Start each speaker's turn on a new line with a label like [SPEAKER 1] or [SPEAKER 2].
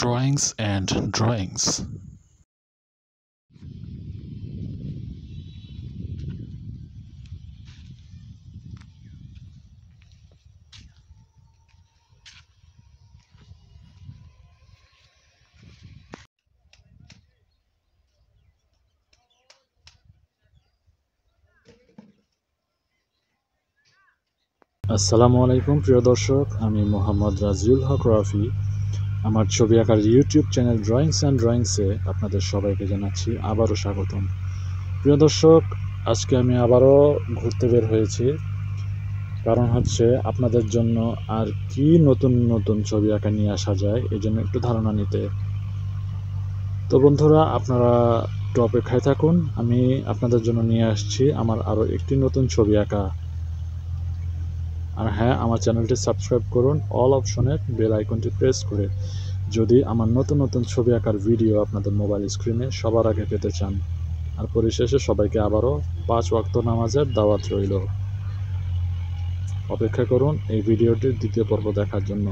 [SPEAKER 1] Drawings and Drawings.
[SPEAKER 2] আসসালামু আলাইকুম প্রিয় দর্শক, আমি মোহাম্মদ রাজিউল হক রাফি। আমার ছবি আঁকার ইউটিউব চ্যানেল ড্রয়িংস অ্যান্ড ড্রয়িংসে আপনাদের সবাইকে জানাচ্ছি আবারও স্বাগতম। প্রিয় দর্শক, আজকে আমি আবারও ঘুরতে বের হয়েছি। কারণ হচ্ছে আপনাদের জন্য আর কি নতুন নতুন ছবি আঁকা নিয়ে আসা যায়, এই জন্য একটু ধারণা নিতে। তো বন্ধুরা, আপনারা একটু অপেক্ষায় থাকুন, আমি আপনাদের জন্য নিয়ে আসছি আমার আরও একটি নতুন ছবি আঁকা। আর হ্যাঁ, আমার চ্যানেলটি সাবস্ক্রাইব করুন, অল অপশনের বেল আইকনটি প্রেস করে, যদি আমার নতুন নতুন ছবি আঁকার ভিডিও আপনাদের মোবাইল স্ক্রিনে সবার আগে পেতে চান। আর পরিশেষে সবাইকে আবারও 5 ওয়াক্ত নামাজের দাওয়াত রইল। অপেক্ষা করুন এই ভিডিওটির দ্বিতীয় পর্ব দেখার জন্য।